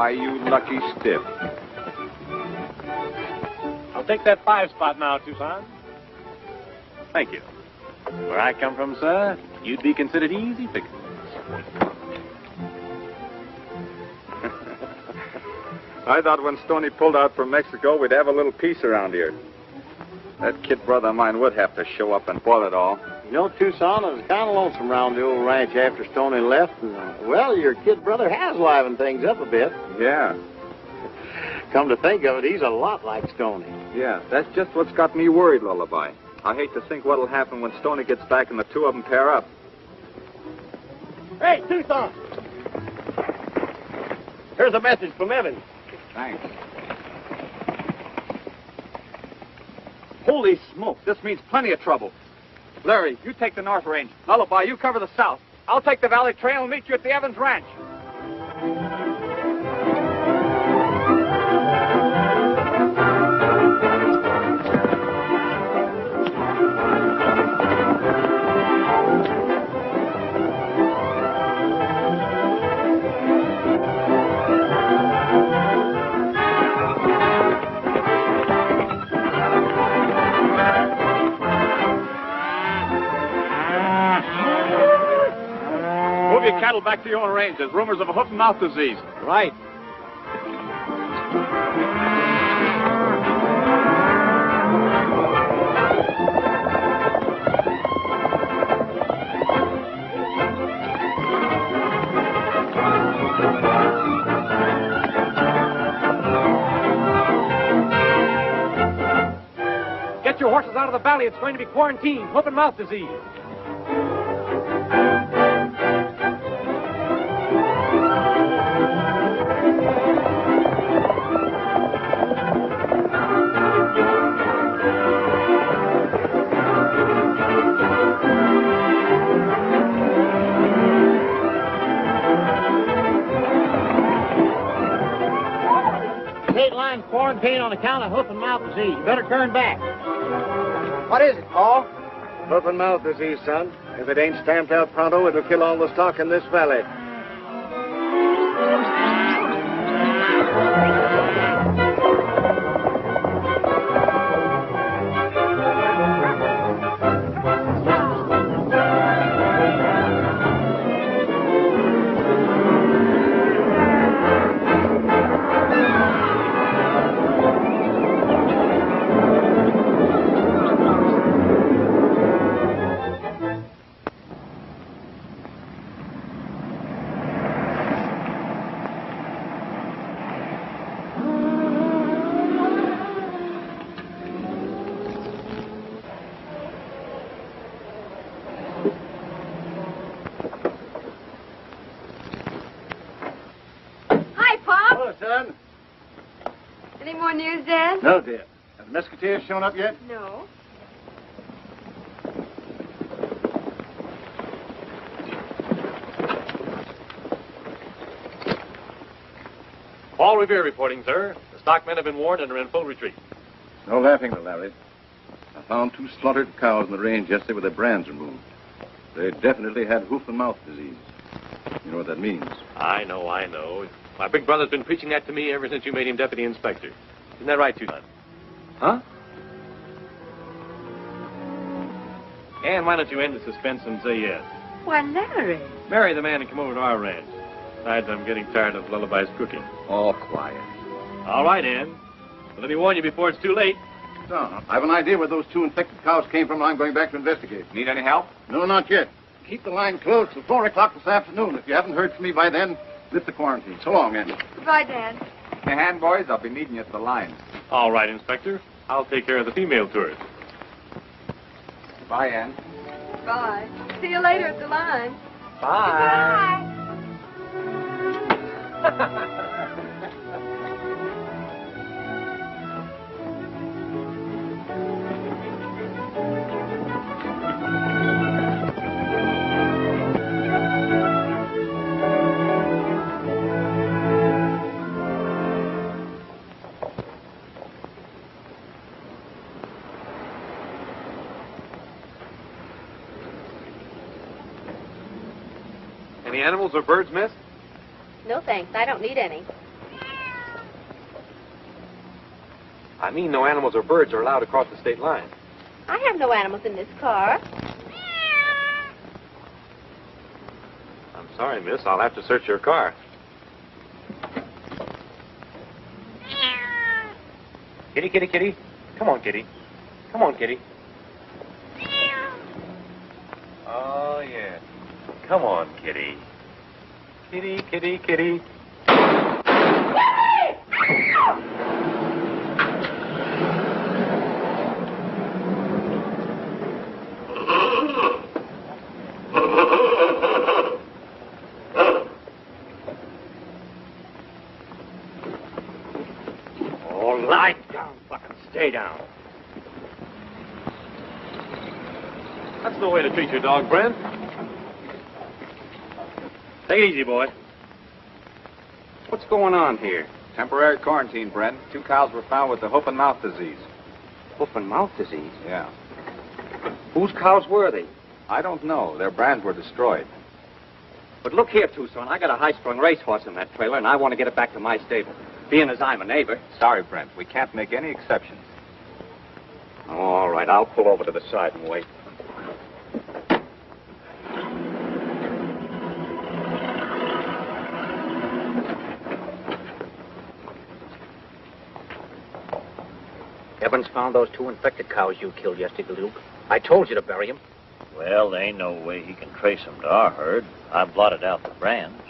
Why, you lucky stiff. I'll take that 5 spot now, Tucson. Thank you. Where I come from, sir, you'd be considered easy pickings. I thought when Stoney pulled out from Mexico, we'd have a little peace around here. That kid brother of mine would have to show up and spoil it all. You know, Tucson, it was kind of lonesome around the old ranch after Stoney left. And, well, your kid brother has livened things up a bit. Yeah. Come to think of it, he's a lot like Stoney. Yeah, that's just what's got me worried, Lullaby. I hate to think what'll happen when Stoney gets back and the two of them pair up. Hey, Tucson! Here's a message from Evans. Thanks. Holy smoke, this means plenty of trouble. Larry, you take the North Range. Lullaby, you cover the South. I'll take the Valley Trail and meet you at the Evans Ranch. Move your cattle back to your own range. There's rumors of a hoof and mouth disease. Right. Get your horses out of the valley. It's going to be quarantine. Hoof and mouth disease. State line quarantine on account of hoof and mouth disease. You better turn back. What is it, Paul? Hoof and mouth disease, son. If it ain't stamped out pronto, it'll kill all the stock in this valley. Son? Any more news, Dad? No, dear. Have the Musketeers shown up yet? No. Paul Revere reporting, sir. The stockmen have been warned and are in full retreat. No laughing, Larry. I found 2 slaughtered cows in the range yesterday with their brands removed. They definitely had hoof and mouth disease. You know what that means? I know. My big brother's been preaching that to me ever since you made him deputy inspector. Isn't that right, Tucson? Huh? Ann, why don't you end the suspense and say yes? Why, Larry. Marry the man and come over to our ranch. Besides, I'm getting tired of Lullaby's cooking. All quiet. All right, Ann. But let me warn you before it's too late. So, I have an idea where those 2 infected cows came from, and I'm going back to investigate. Need any help? No, not yet. Keep the line closed till 4 o'clock this afternoon. If you haven't heard from me by then, lift the quarantine. So long, Andy. Goodbye, Dad. Hey, hand, boys, I'll be needing you at the line. All right, Inspector. I'll take care of the female tourists. Bye, Ann. Bye. See you later at the line. Bye. Any animals or birds missed? No, thanks. I don't need any. I mean no animals or birds are allowed across the state line. I have no animals in this car. I'm sorry, miss. I'll have to search your car. Kitty, kitty, kitty. Come on, kitty. Come on, kitty. Oh, yeah. Come on, kitty. Kitty, kitty, kitty. Oh, lie down, fucking stay down. That's no way to treat your dog, Brent. Take it easy, boy. What's going on here? Temporary quarantine, Brent. 2 cows were found with the hoof and mouth disease. Hoof and mouth disease? Yeah. Whose cows were they? I don't know. Their brands were destroyed. But look here, Tucson. I got a high-strung racehorse in that trailer, and I want to get it back to my stable. Being as I'm a neighbor. Sorry, Brent. We can't make any exceptions. Oh, all right. I'll pull over to the side and wait. Evans found those 2 infected cows you killed yesterday, Luke. I told you to bury them. Well, there ain't no way he can trace them to our herd. I blotted out the brands.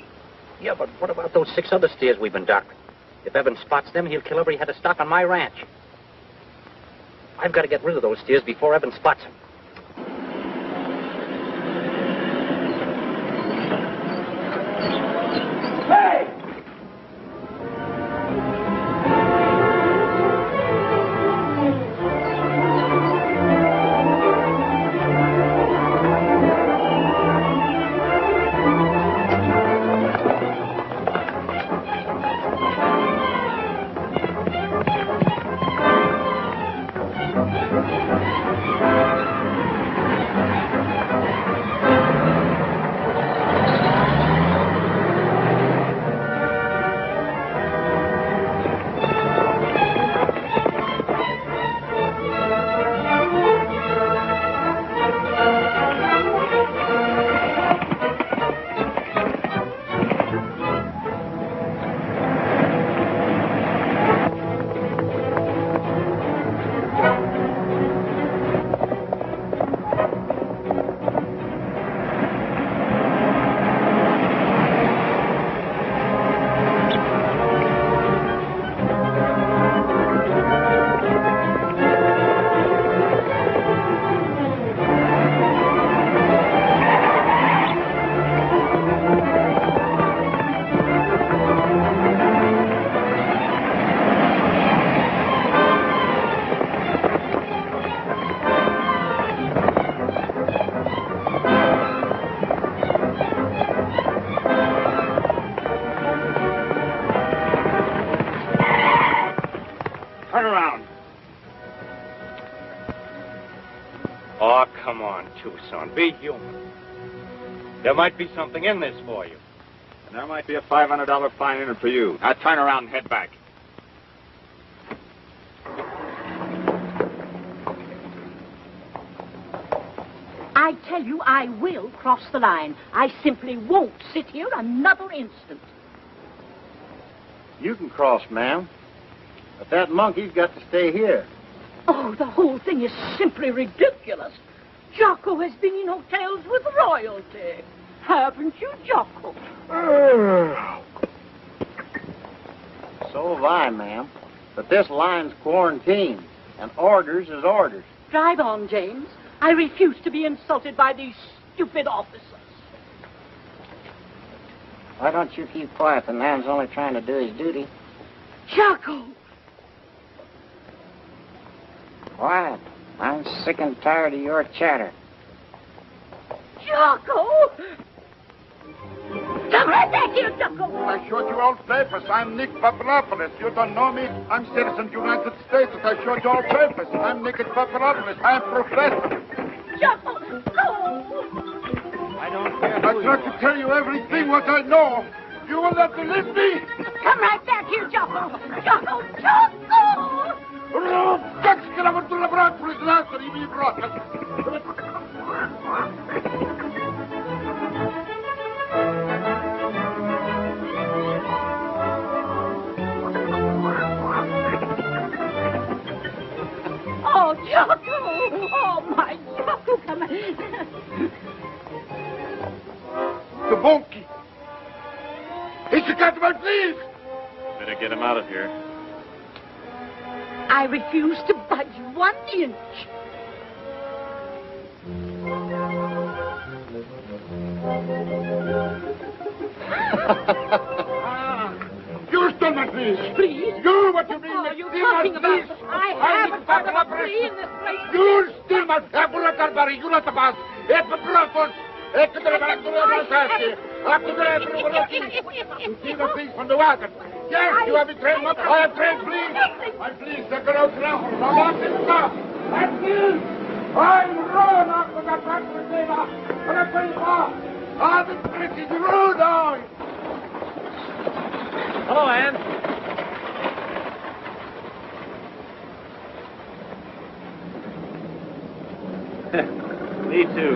Yeah, but what about those 6 other steers we've been doctoring? If Evans spots them, he'll kill every head of stock on my ranch. I've got to get rid of those steers before Evans spots them. Turn around. Oh, come on, Tucson. Be human. There might be something in this for you. And there might be a $500 fine in it for you. Now turn around and head back. I tell you, I will cross the line. I simply won't sit here another instant. You can cross, ma'am. But that monkey's got to stay here. Oh, the whole thing is simply ridiculous. Jocko has been in hotels with royalty. Haven't you, Jocko? So have I, ma'am. But this line's quarantined, and orders is orders. Drive on, James. I refuse to be insulted by these stupid officers. Why don't you keep quiet? The man's only trying to do his duty. Jocko! Quiet. I'm sick and tired of your chatter. Jocko! Come right back here, Jocko! I showed you all papers. I'm Nick Papadopoulos. You don't know me? I'm citizen of the United States. I showed you all papers. I'm Nick Papadopoulos. I'm professor. Jocko! I don't care I who tried you to are. tell you everything what I know. You will not believe me. Come right back here, Jocko! Jocko! Jocko! Oh, Jocko! Oh, my Jocko, come on. The monkey. It's a cat, my please. Better get him out of here. I refuse to budge 1 inch. You stole my please. Please? You, what you mean? Oh, you're steal my talking about... please. I haven't heard of a flea in this place. You steal my... Abula Carbari, you not the boss. You see the things from the wagon. Yes, you have betrayed my... I have betrayed, please. My please, take it out now. No, not this stuff. My please. I run after that factory sailor. But I pay for. Ah, the trick is rude, oh. Hello, Ann. Me too.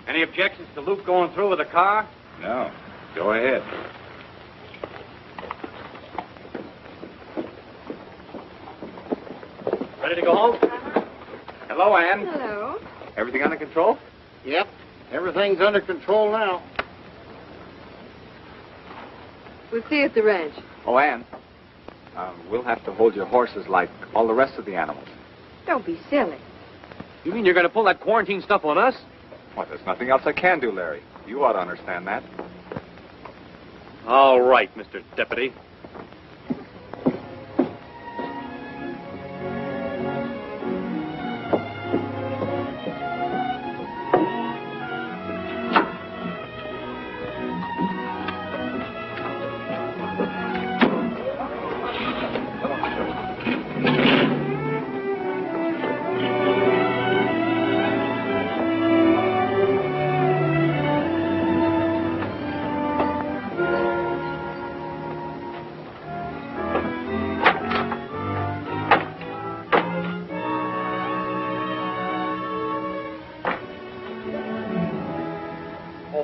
Any objections to Luke going through with the car? No. Go ahead. Ready to go home? Hello, Ann. Hello. Everything under control? Yep. Everything's under control now. We'll see you at the ranch. Oh, Ann. We'll have to hold your horses like all the rest of the animals. Don't be silly. You mean you're going to pull that quarantine stuff on us? Well, there's nothing else I can do, Larry. You ought to understand that. All right, Mr. Deputy.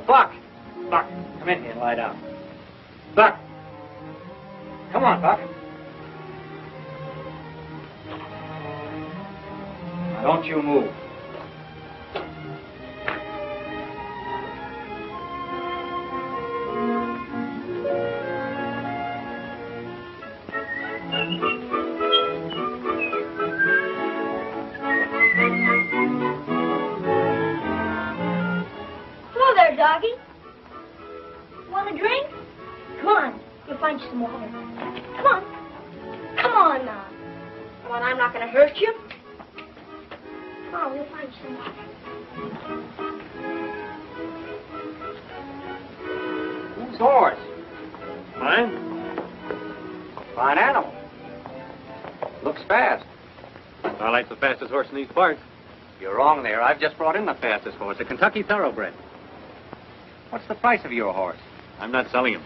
Buck! Buck, come in here and lie down. Buck! Come on, Buck. Now, don't you move. Hello there, doggy. Want a drink? Come on, you'll find you some water. Come on. Come on now. Come on, I'm not going to hurt you. Come on, we'll find you some water. Whose horse? Mine? Fine animal. Looks fast. Starlight's the fastest horse in these parts. You're wrong there. I've just brought in the fastest horse, a Kentucky thoroughbred. What's the price of your horse? I'm not selling him.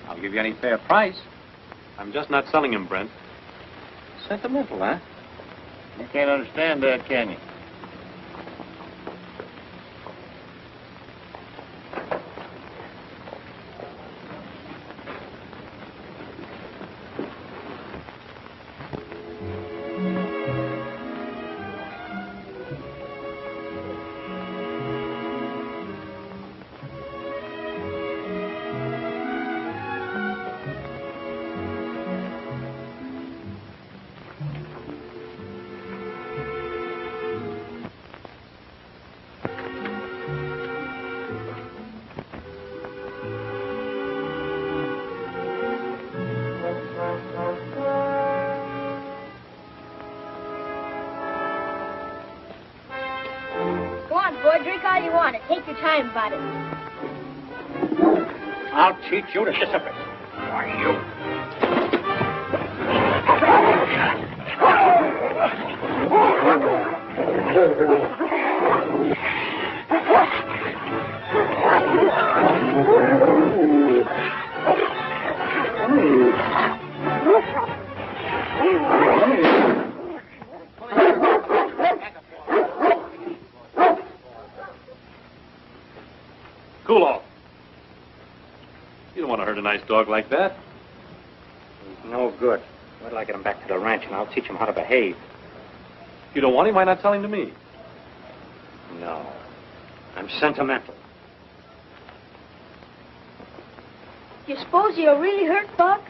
I'll give you any fair price. I'm just not selling him, Brent. Sentimental, huh? You can't understand that, can you? Go on, boy, drink all you want and take your time about it. I'll teach you to discipline. Why, you... Cool off. You don't want to hurt a nice dog like that. No good. Wait till I get him back to the ranch, and I'll teach him how to behave. If you don't want him, why not tell him to me? No. I'm sentimental. You suppose he'll really hurt Buck?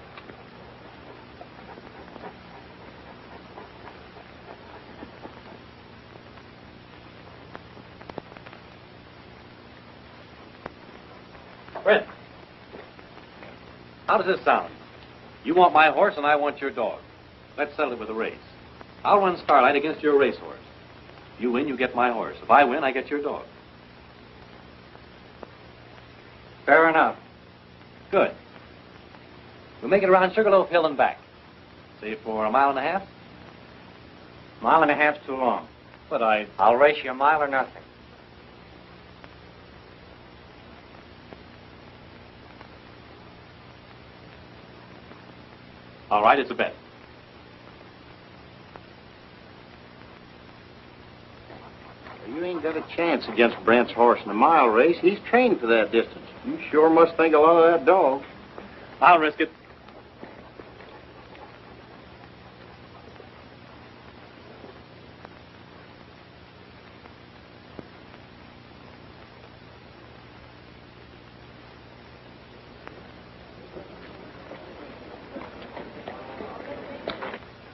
Fred, how does this sound? You want my horse and I want your dog. Let's settle it with a race. I'll run Starlight against your racehorse. If you win, you get my horse. If I win, I get your dog. Fair enough. Good. We'll make it around Sugarloaf Hill and back. Say for a mile and a half? Mile and a half's too long. But I'll race you a mile or nothing. All right, it's a bet. You ain't got a chance against Brent's horse in a mile race. He's trained for that distance. You sure must think a lot of that dog. I'll risk it.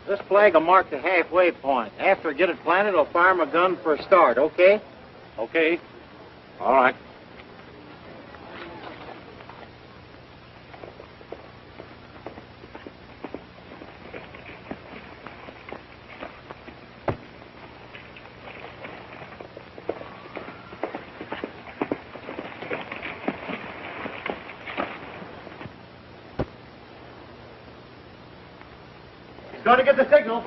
This flag will mark the halfway point. After I get it planted, I'll fire my gun for a start, okay? Okay. All right. Got to get the signal.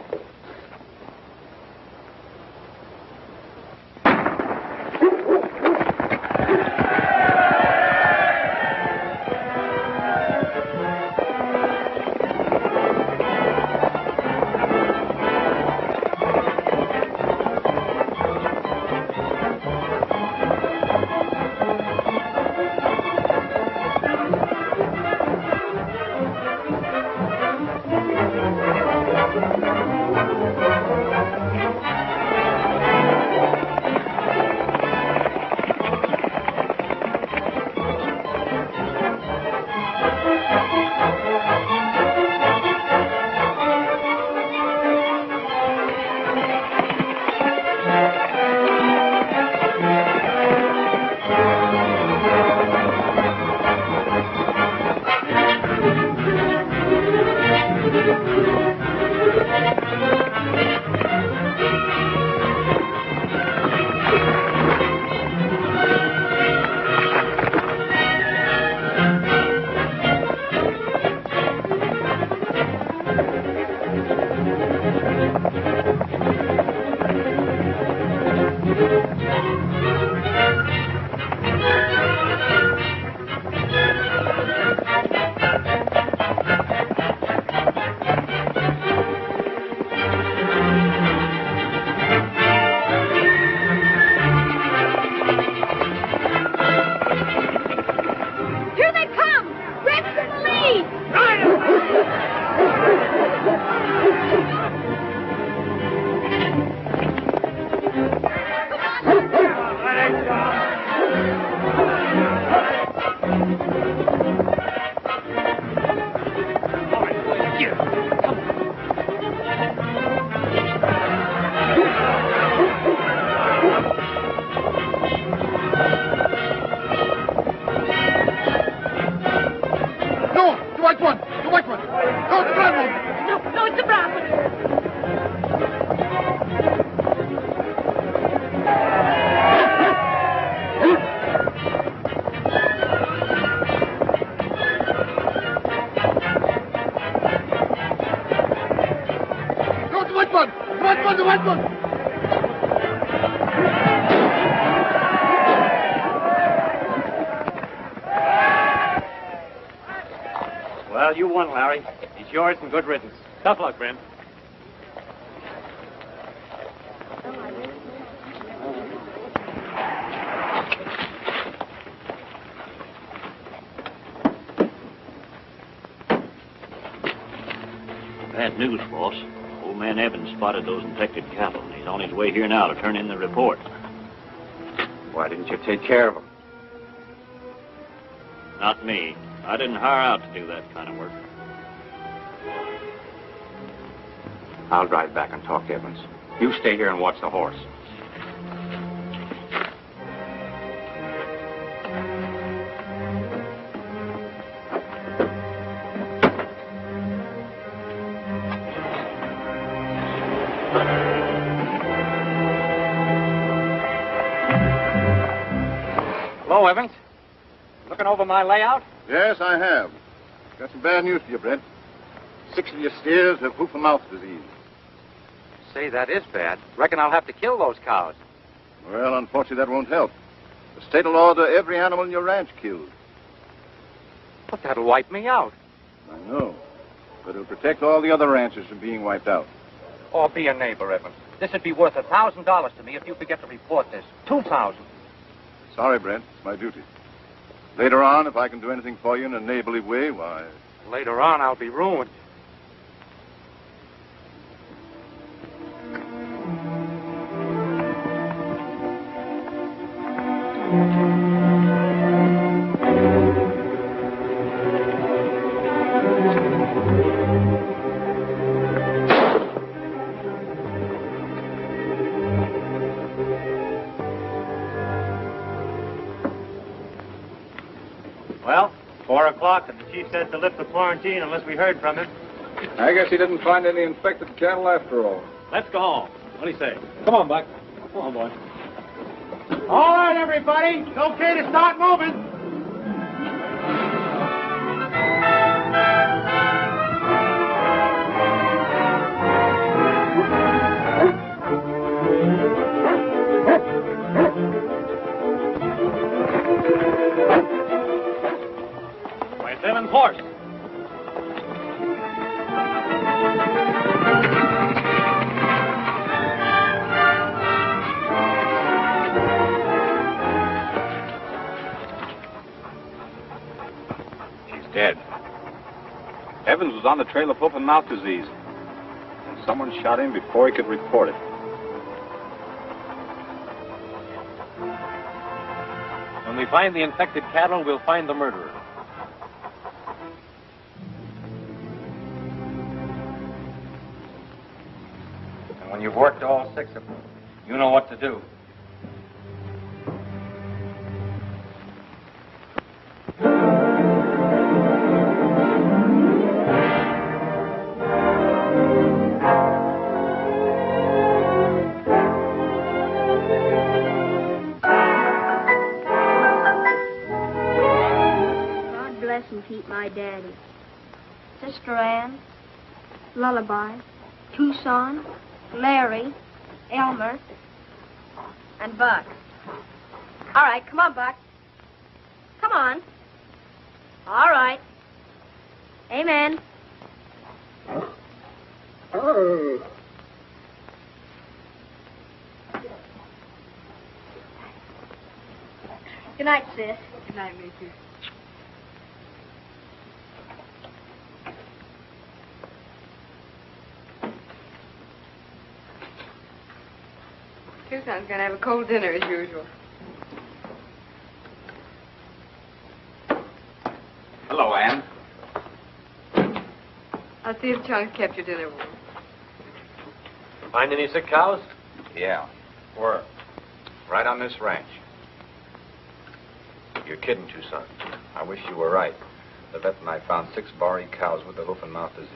on the white one! Well, you won, Larry. It's yours and good riddance. Tough luck, Brent. Bad news, boss. Old man Evans spotted those infected cattle, and he's on his way here now to turn in the report. Why didn't you take care of them? Not me. I didn't hire out to do that kind of work. I'll drive back and talk to Evans. You stay here and watch the horse. Hello, Evans. Looking over my layout? Yes, I have. Got some bad news for you, Brent. 6 of your steers have hoof and mouth disease. Say, that is bad. Reckon I'll have to kill those cows. Well, unfortunately, that won't help. The state will order every animal in your ranch killed. But that'll wipe me out. I know. But it'll protect all the other ranches from being wiped out. Oh, be a neighbor, Evans. This would be worth $1,000 to me if you could get to report this. 2,000. Sorry, Brent. It's my duty. Later on, if I can do anything for you in a neighborly way, why... Later on, I'll be ruined. Well, 4 o'clock, and the chief says to lift the quarantine unless we heard from him. I guess he didn't find any infected cattle after all. Let's go home. What do you say? Come on, Buck. Come on, boy. All right, everybody. It's okay to start moving. Where's Evans' horse? Dead. Evans was on the trail of hoof and mouth disease. And someone shot him before he could report it. When we find the infected cattle, we'll find the murderer. And when you've worked all 6 of them, you know what to do. And keep my daddy. Sister Ann, Lullaby, Tucson, Larry, Elmer, and Buck. All right, come on, Buck. Come on. All right. Amen. Oh. Good night, sis. Good night, Major. Tucson's gonna have a cold dinner as usual. Hello, Ann. I'll see if Chunks kept your dinner warm. Find any sick cows? Yeah. Where? Right on this ranch. You're kidding, Tucson. I wish you were right. The vet and I found 6 Bari cows with the hoof and mouth disease.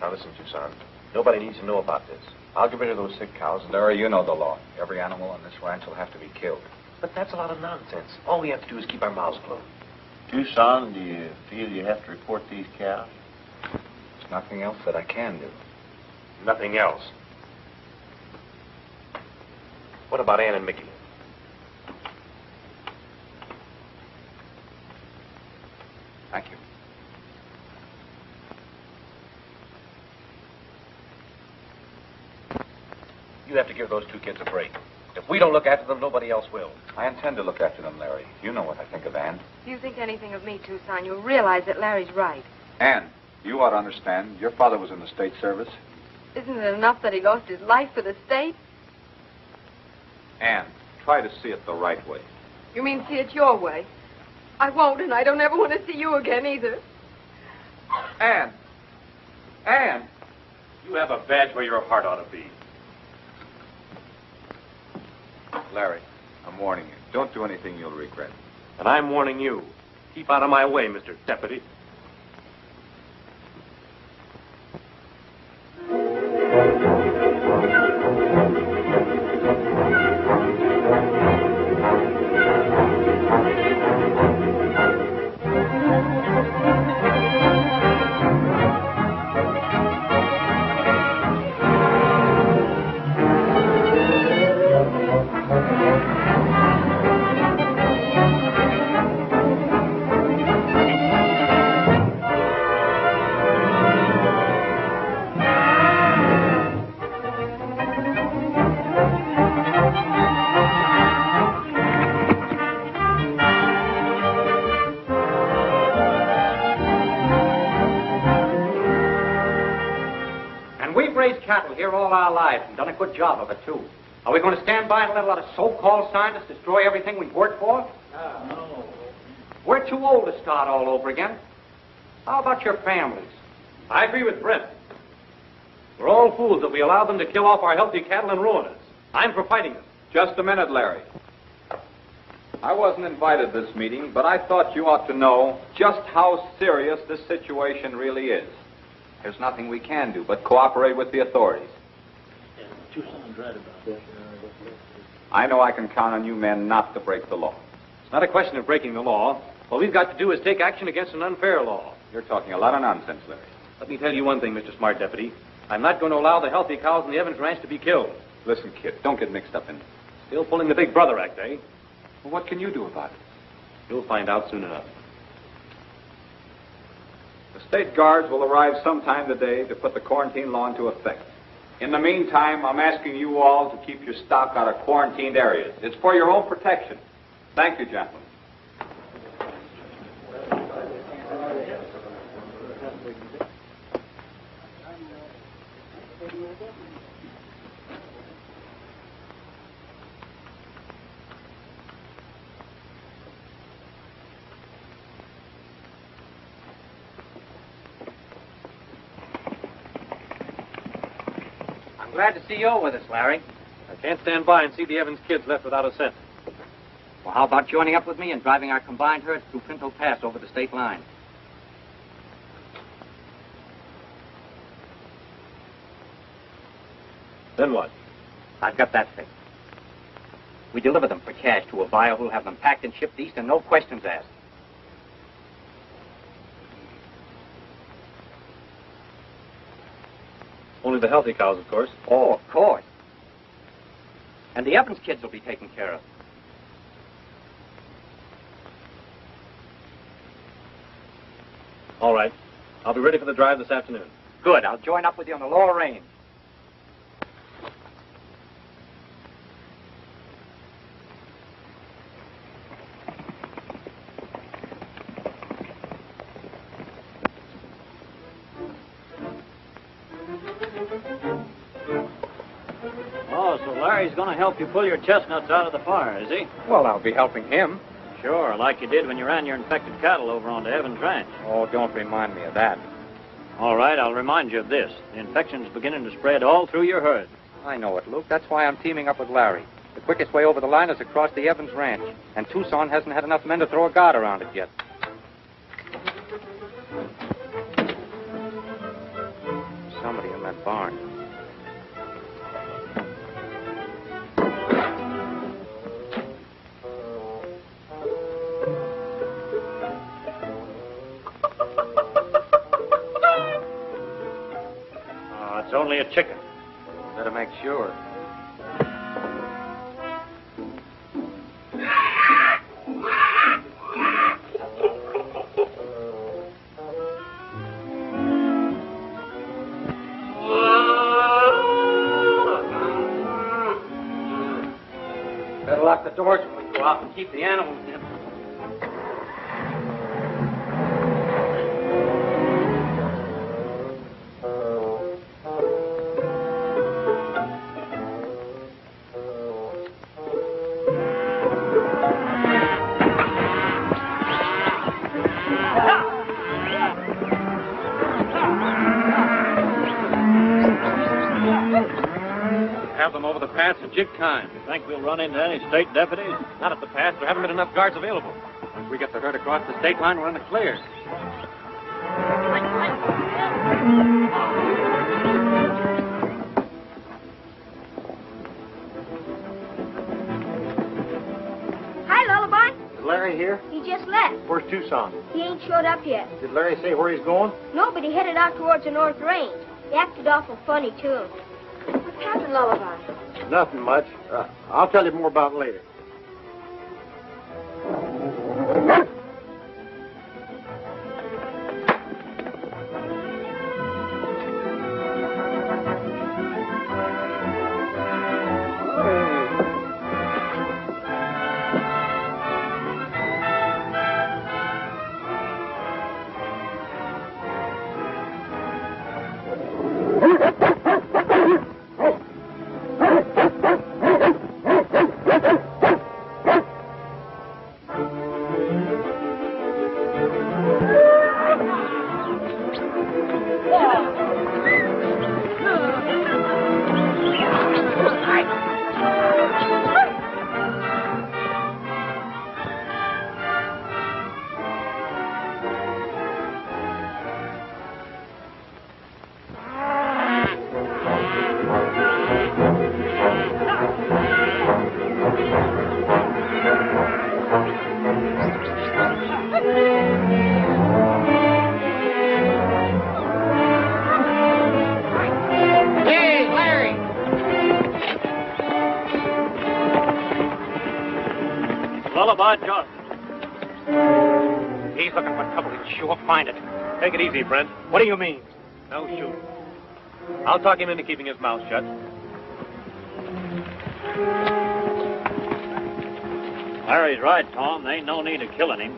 Now listen, Tucson. Nobody needs to know about this. I'll get rid of those sick cows. Larry, you know the law. Every animal on this ranch will have to be killed. But that's a lot of nonsense. All we have to do is keep our mouths closed. Tucson, do you feel you have to report these cows? There's nothing else that I can do. Nothing else. What about Ann and Mickey? Thank you. You have to give those two kids a break. If we don't look after them, nobody else will. I intend to look after them, Larry. You know what I think of Ann. If you think anything of me, Tucson, you'll realize that Larry's right. Ann, you ought to understand. Your father was in the state service. Isn't it enough that he lost his life for the state? Ann, try to see it the right way. You mean see it your way? I won't, and I don't ever want to see you again either. Ann! Ann! You have a badge where your heart ought to be. Larry, I'm warning you. Don't do anything you'll regret. And I'm warning you. Keep out of my way, Mr. Deputy. Cattle here all our lives and done a good job of it, too. Are we going to stand by and let a lot of so-called scientists destroy everything we've worked for? No. We're too old to start all over again. How about your families? I agree with Brent. We're all fools if we allow them to kill off our healthy cattle and ruin us. I'm for fighting them. Just a minute, Larry. I wasn't invited to this meeting, but I thought you ought to know just how serious this situation really is. There's nothing we can do but cooperate with the authorities. Yeah, Tucson's right about that. I know I can count on you men not to break the law. It's not a question of breaking the law. All we've got to do is take action against an unfair law. You're talking a lot of nonsense, Larry. Let me tell you one thing, Mr. Smart Deputy. I'm not going to allow the healthy cows in the Evans Ranch to be killed. Listen, kid, don't get mixed up in it. Still pulling the Big Brother act, eh? Well, what can you do about it? You'll find out soon enough. The state guards will arrive sometime today to put the quarantine law into effect. In the meantime, I'm asking you all to keep your stock out of quarantined areas. It's for your own protection. Thank you, gentlemen. Glad to see you're with us, Larry. I can't stand by and see the Evans kids left without a cent. Well, how about joining up with me and driving our combined herds through Pinto Pass over the state line? Then what? I've got that fixed. We deliver them for cash to a buyer who'll have them packed and shipped east and no questions asked. Only the healthy cows, of course. Oh, of course. And the Evans kids will be taken care of. All right. I'll be ready for the drive this afternoon. Good. I'll join up with you on the lower range. Larry's going to help you pull your chestnuts out of the fire, is he? Well, I'll be helping him. Sure, like you did when you ran your infected cattle over onto Evans Ranch. Oh, don't remind me of that. All right, I'll remind you of this. The infection's beginning to spread all through your herd. I know it, Luke. That's why I'm teaming up with Larry. The quickest way over the line is across the Evans Ranch. And Tucson hasn't had enough men to throw a guard around it yet. somebody in that barn. Oh, it's only a chicken. Better make sure. Better lock the doors when we go out and keep the animals in. Have them over the pass in jig time. You think we'll run into any state deputies? Not at the pass. There haven't been enough guards available. Once we get the herd across the state line, we're in the clear. Hi, Lullaby. Is Larry here? He just left. Where's Tucson? He ain't showed up yet. Did Larry say where he's going? No, but he headed out towards the North Range. He acted awful funny, too. What's happened, Lullaby? Nothing much. I'll tell you more about it later. Lullaby Johnson. He's looking for trouble. He'll sure find it. Take it easy, Brent. What do you mean? No shooting. I'll talk him into keeping his mouth shut. Larry's right, Tom. There ain't no need of killing him.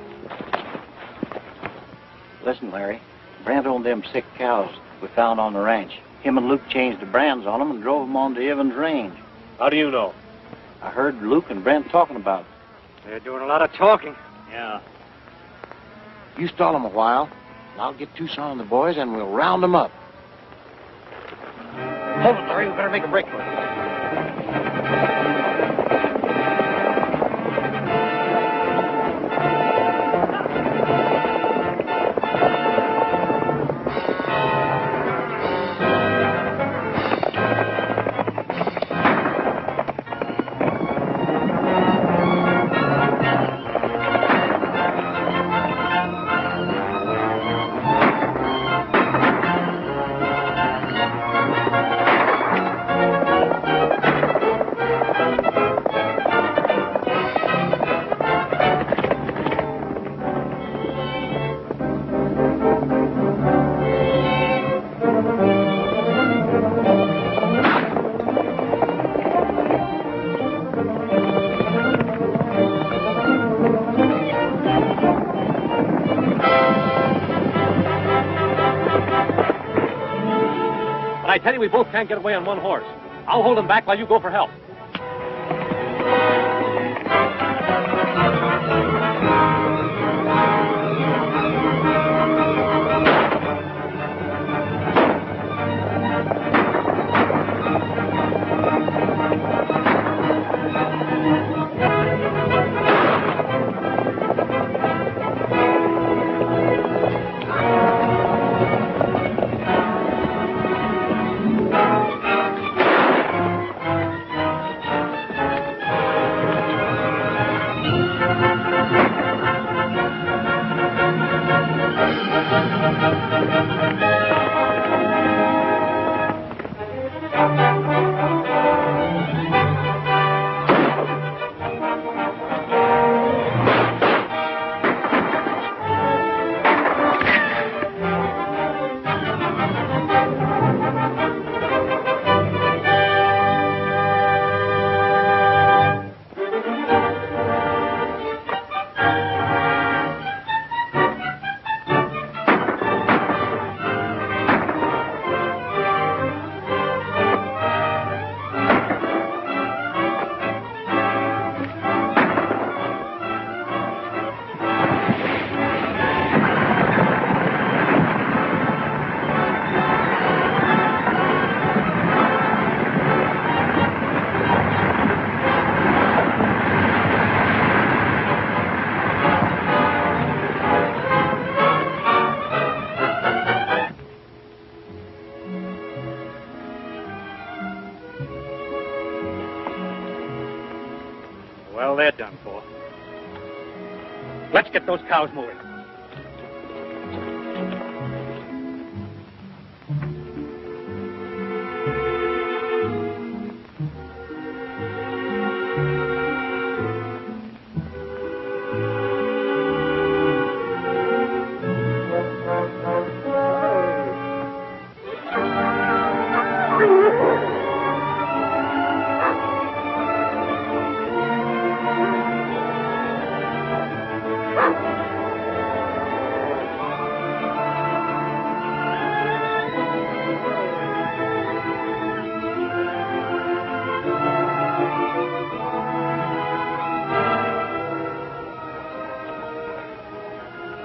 Listen, Larry. Brent owned them sick cows we found on the ranch. Him and Luke changed the brands on them and drove them on to Evans Range. How do you know? I heard Luke and Brent talking about it. They're doing a lot of talking. Yeah. You stall them a while, and I'll get Tucson and the boys, and we'll round them up. Hold it, Larry. We better make a break for it. I tell you, we both can't get away on one horse. I'll hold him back while you go for help. Let's get those cows moving.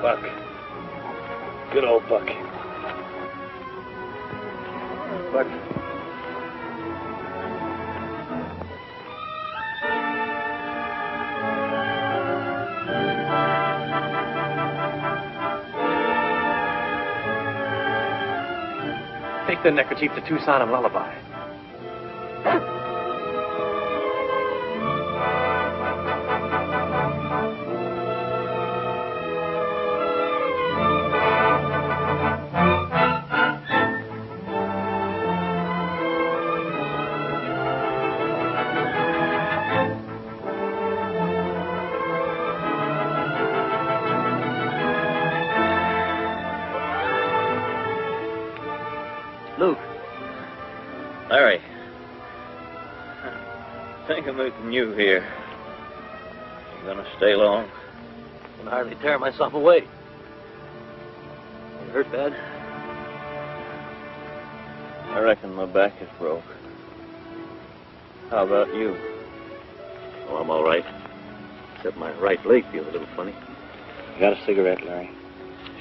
Buck. Good old Buck. Buck. Take the neckerchief to Tucson and lullaby. Luke. Larry. Think of meeting you here. You gonna stay long? I can hardly tear myself away. You hurt bad? I reckon my back is broke. How about you? Oh, I'm all right. Except my right leg feels a little funny. You got a cigarette, Larry?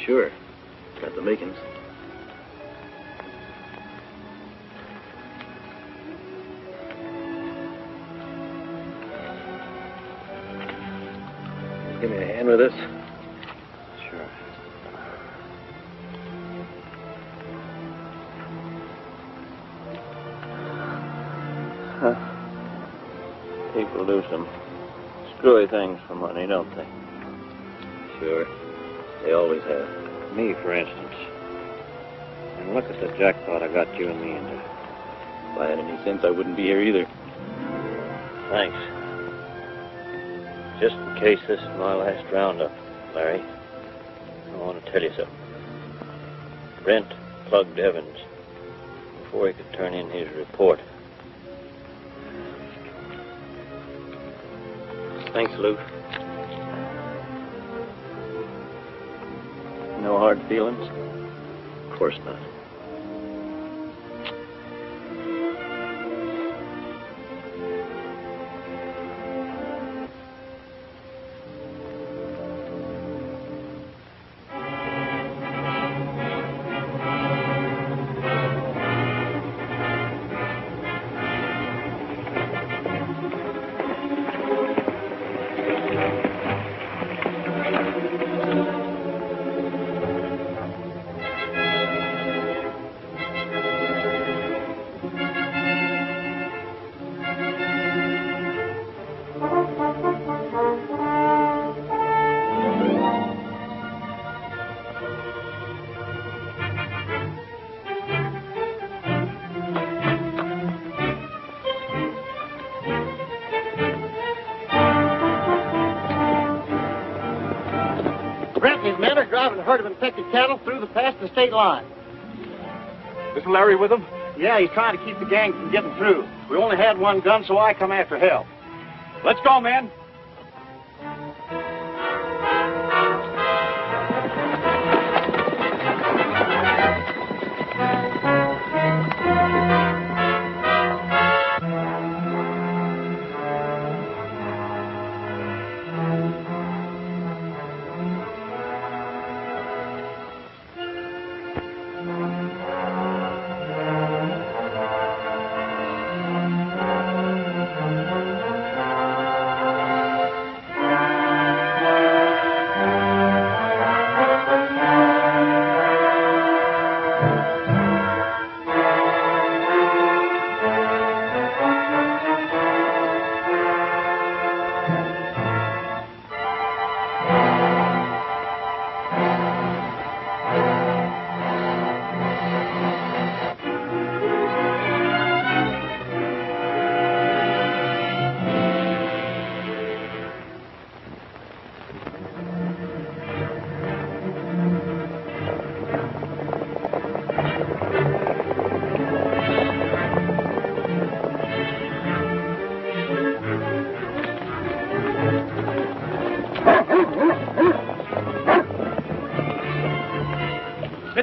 Sure. Got the makings. Give me a hand with this. Sure. People do some screwy things for money, don't they? Sure. They always have. Me, for instance. And look at the jackpot I got you and me into. If I had any sense, I wouldn't be here either. Thanks. Just in case this is my last roundup, Larry, I want to tell you something. Brent plugged Evans before he could turn in his report. Thanks, Luke. No hard feelings? Of course not. His men are driving a herd of infected cattle through past the state line. Isn't Larry with them? Yeah, he's trying to keep the gang from getting through. We only had one gun, so I come after help. Let's go, men.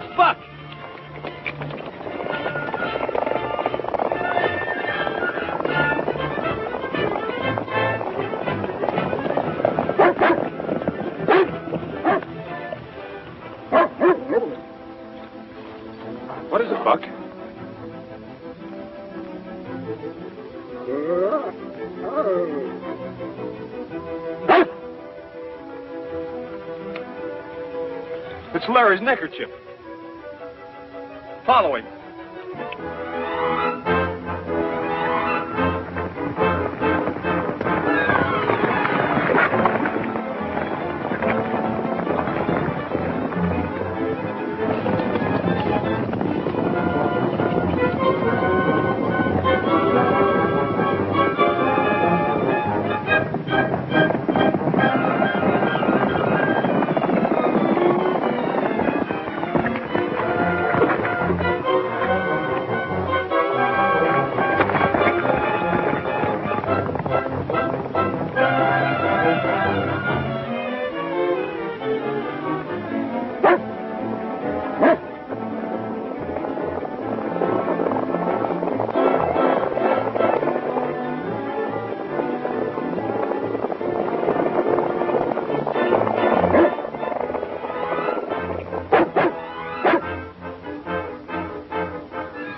It's Buck! What is it, Buck? It's Larry's neckerchief. Follow him.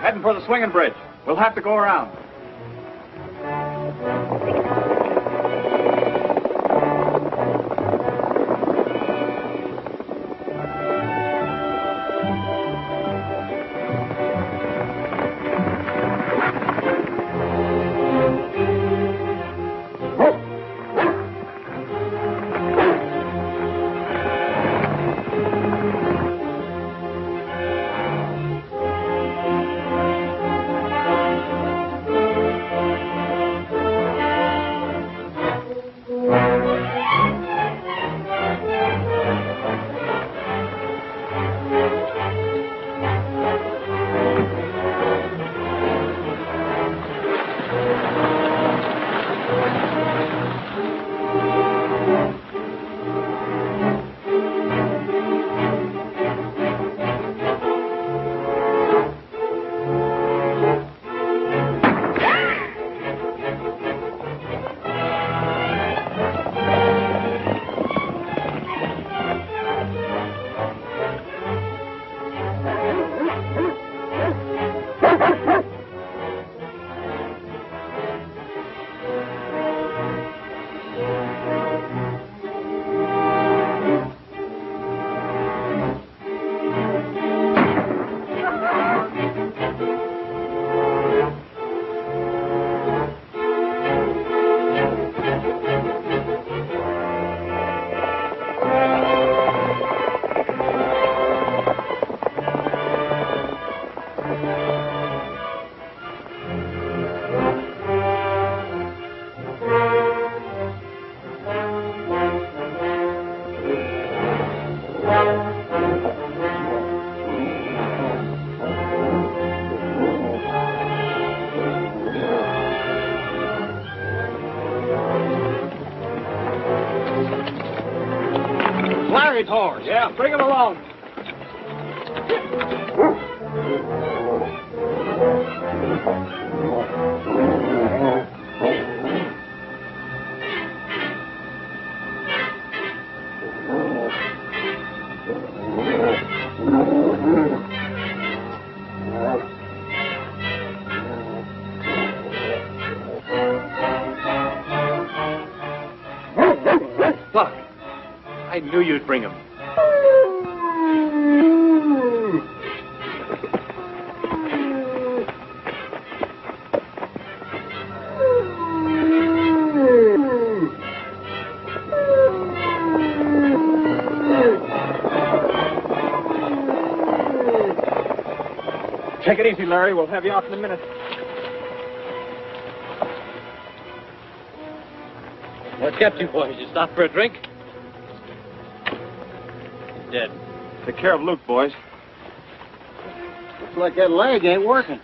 Heading for the swinging bridge. We'll have to go around. Larry's horse. Yeah, bring him along. Buck, I knew you'd bring him. Take it easy, Larry. We'll have you out in a minute. What kept you boys? You stopped for a drink? Dead. Take care of Luke, boys. Looks like that leg ain't working.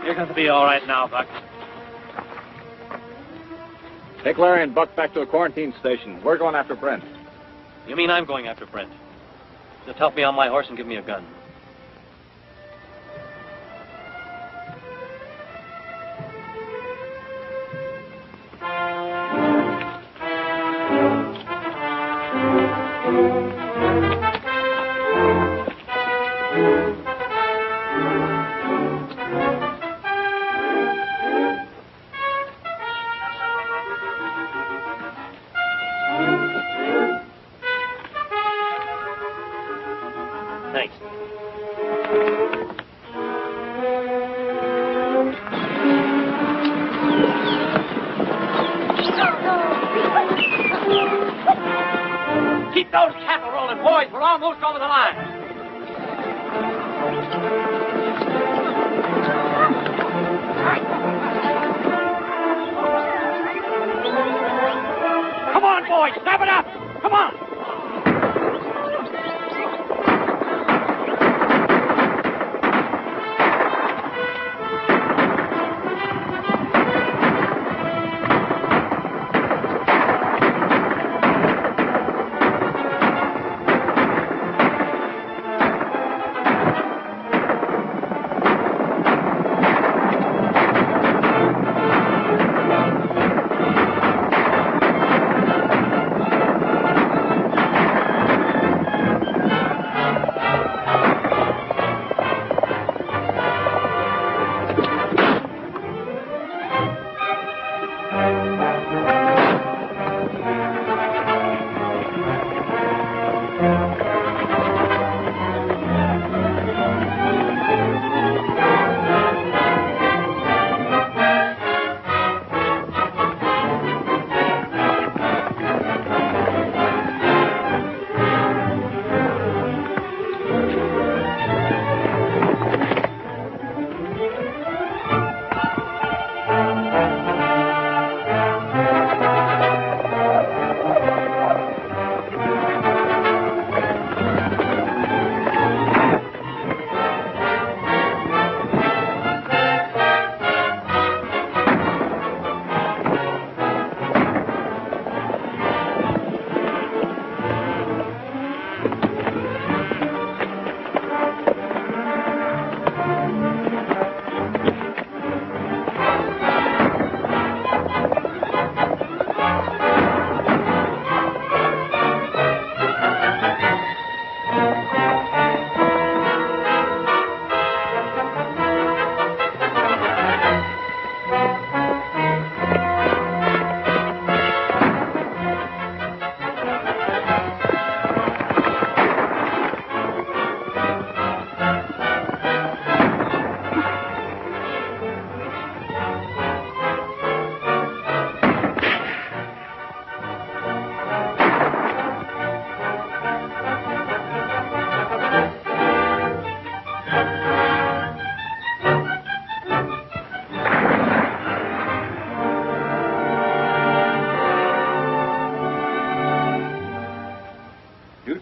You're going to be all right now, Buck. Take Larry and Buck back to a quarantine station. We're going after Brent. You mean I'm going after Brent? Just help me on my horse and give me a gun. Thanks. Keep those cattle rolling, boys. We're almost over the line. Come on, boys. Snap it up. Come on.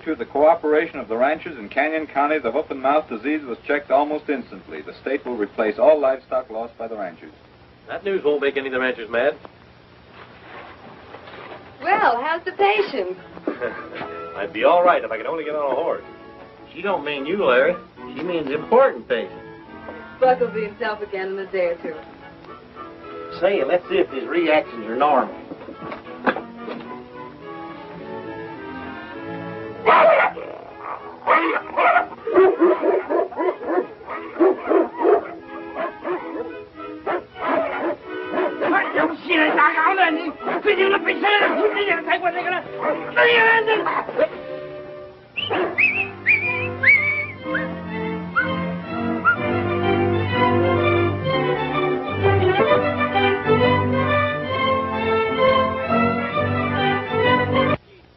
Through the cooperation of the ranchers in Canyon County, the hoof and mouth disease was checked almost instantly. The state will replace all livestock lost by the ranchers. That news won't make any of the ranchers mad. Well, how's the patient? I'd be all right if I could only get on a horse. She don't mean you, Larry. She means important patient. Buck will be himself again in a day or two. Say, let's see if his reactions are normal.